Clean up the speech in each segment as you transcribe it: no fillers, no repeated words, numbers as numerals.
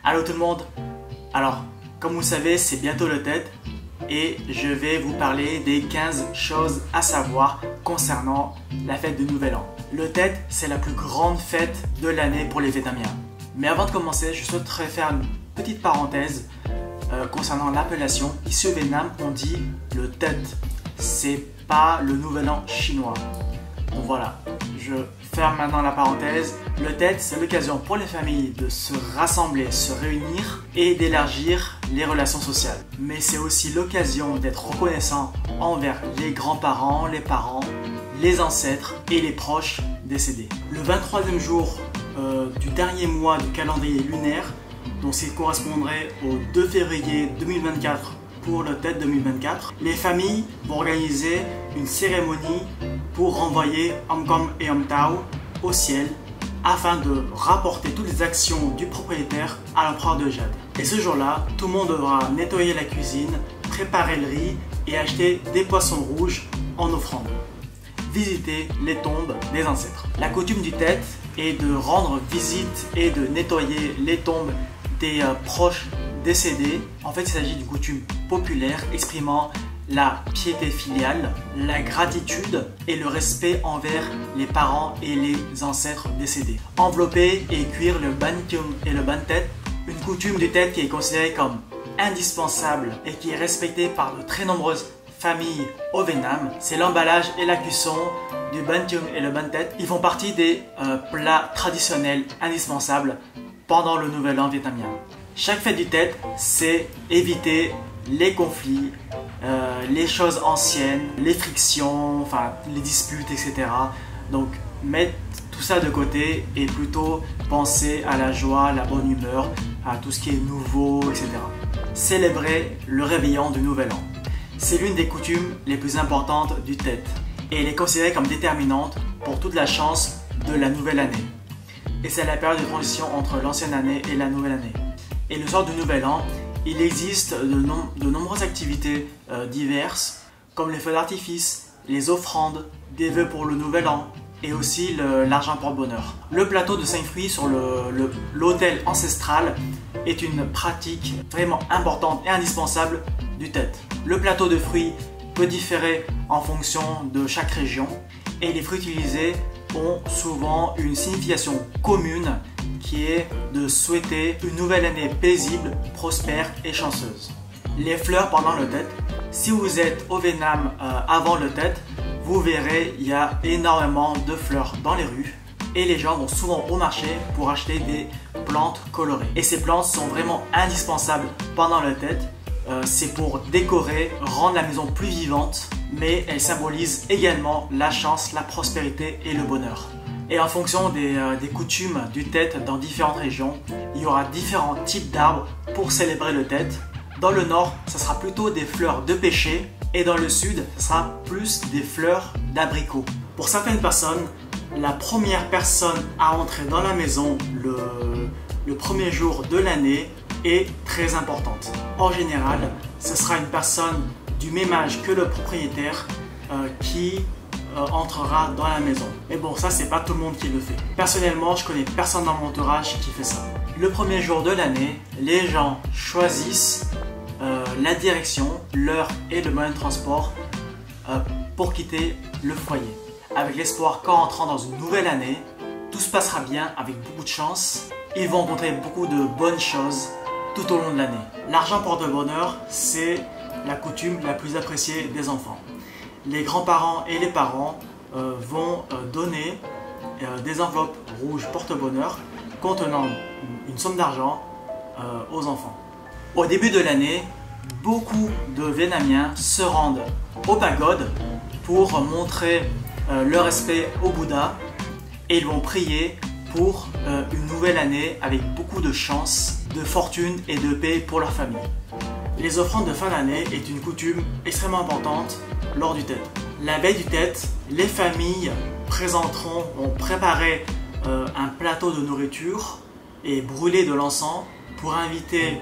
Allô tout le monde. Alors, comme vous le savez, c'est bientôt le Tet et je vais vous parler des 15 choses à savoir concernant la fête du Nouvel An. Le Tet, c'est la plus grande fête de l'année pour les Vietnamiens. Mais avant de commencer, je souhaiterais faire une petite parenthèse concernant l'appellation. Ici au Vietnam, on dit le Tet. C'est pas le Nouvel An chinois. Donc voilà, je ferme maintenant la parenthèse. Le Tet, c'est l'occasion pour les familles de se rassembler, se réunir et d'élargir les relations sociales. Mais c'est aussi l'occasion d'être reconnaissant envers les grands-parents, les parents, les ancêtres et les proches décédés. Le 23e jour du dernier mois du calendrier lunaire, donc ce qui correspondrait au 2 février 2024 pour le Tet 2024, les familles vont organiser une cérémonie pour renvoyer Om et Om Tao au ciel afin de rapporter toutes les actions du propriétaire à l'empereur de Jade. Et ce jour-là, tout le monde devra nettoyer la cuisine, préparer le riz et acheter des poissons rouges en offrande. Visiter les tombes des ancêtres. La coutume du Tet est de rendre visite et de nettoyer les tombes des proches décédés. En fait, il s'agit d'une coutume populaire exprimant la piété filiale, la gratitude et le respect envers les parents et les ancêtres décédés. Envelopper et cuire le Ban Tium et le Ban Tet, une coutume du Tet qui est considérée comme indispensable et qui est respectée par de très nombreuses familles au Vietnam. C'est l'emballage et la cuisson du Ban Tium et le Ban Tet. Ils font partie des plats traditionnels indispensables pendant le Nouvel An vietnamien. Chaque fête du Tet, c'est éviter les conflits, les choses anciennes, les frictions, enfin les disputes, etc. Donc mettre tout ça de côté et plutôt penser à la joie, la bonne humeur, à tout ce qui est nouveau, etc. Célébrer le réveillon du Nouvel An. C'est l'une des coutumes les plus importantes du Tet et elle est considérée comme déterminante pour toute la chance de la nouvelle année. Et c'est la période de transition entre l'ancienne année et la nouvelle année. Et le soir du Nouvel An, il existe de nombreuses activités diverses, comme les feux d'artifice, les offrandes, des vœux pour le Nouvel An et aussi l'argent porte-bonheur. Le plateau de 5 fruits sur l'autel ancestral est une pratique vraiment importante et indispensable du Tet. Le plateau de fruits peut différer en fonction de chaque région et les fruits utilisés ont souvent une signification commune qui est de souhaiter une nouvelle année paisible, prospère et chanceuse. Les fleurs pendant le Tet. Si vous êtes au Vietnam avant le Tet, vous verrez il y a énormément de fleurs dans les rues et les gens vont souvent au marché pour acheter des plantes colorées. Et ces plantes sont vraiment indispensables pendant le Tet. C'est pour décorer, rendre la maison plus vivante, mais elles symbolisent également la chance, la prospérité et le bonheur. Et en fonction des coutumes du Tet dans différentes régions, il y aura différents types d'arbres pour célébrer le Tet. Dans le nord, ça sera plutôt des fleurs de pêcher et dans le sud, ça sera plus des fleurs d'abricot. Pour certaines personnes, la première personne à entrer dans la maison le premier jour de l'année est très importante. En général, ce sera une personne du même âge que le propriétaire qui entrera dans la maison. Mais bon, ça c'est pas tout le monde qui le fait. Personnellement, je connais personne dans mon entourage qui fait ça. Le premier jour de l'année, les gens choisissent la direction, l'heure et le moyen de transport pour quitter le foyer. Avec l'espoir qu'en entrant dans une nouvelle année, tout se passera bien avec beaucoup de chance. Ils vont rencontrer beaucoup de bonnes choses tout au long de l'année. L'argent porte-bonheur, c'est la coutume la plus appréciée des enfants. Les grands-parents et les parents vont donner des enveloppes rouges porte-bonheur contenant une somme d'argent aux enfants. Au début de l'année, beaucoup de Vietnamiens se rendent aux pagodes pour montrer leur respect au Bouddha et ils vont prier pour une nouvelle année avec beaucoup de chance, de fortune et de paix pour leur famille. Les offrandes de fin d'année est une coutume extrêmement importante lors du Tet. La veille du Tet, les familles vont préparer un plateau de nourriture et brûler de l'encens pour inviter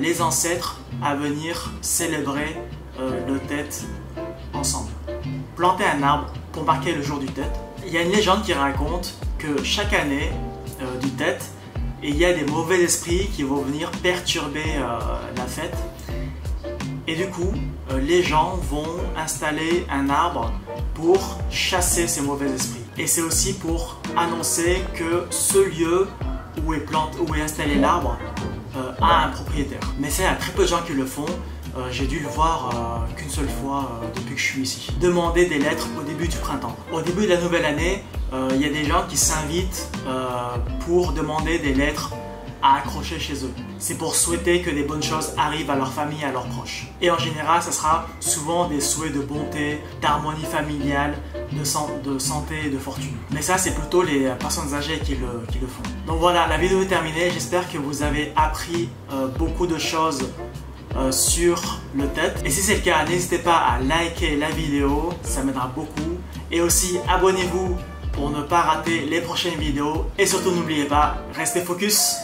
les ancêtres à venir célébrer le Tet ensemble. Planter un arbre pour marquer le jour du Tet. Il y a une légende qui raconte que chaque année du Tet, et il y a des mauvais esprits qui vont venir perturber la fête. Et du coup, les gens vont installer un arbre pour chasser ces mauvais esprits. Et c'est aussi pour annoncer que ce lieu où est installé l'arbre a un propriétaire. Mais c'est très peu de gens qui le font. J'ai dû le voir qu'une seule fois depuis que je suis ici. Demander des lettres au début du printemps. Au début de la nouvelle année, il y a des gens qui s'invitent pour demander des lettres à accrocher chez eux. C'est pour souhaiter que des bonnes choses arrivent à leur famille et à leurs proches. Et en général, ça sera souvent des souhaits de bonté, d'harmonie familiale, de santé et de fortune. Mais ça, c'est plutôt les personnes âgées qui le font. Donc voilà, la vidéo est terminée. J'espère que vous avez appris beaucoup de choses sur le TED. Et si c'est le cas, n'hésitez pas à liker la vidéo, ça m'aidera beaucoup. Et aussi, abonnez-vous pour ne pas rater les prochaines vidéos. Et surtout, n'oubliez pas, restez focus.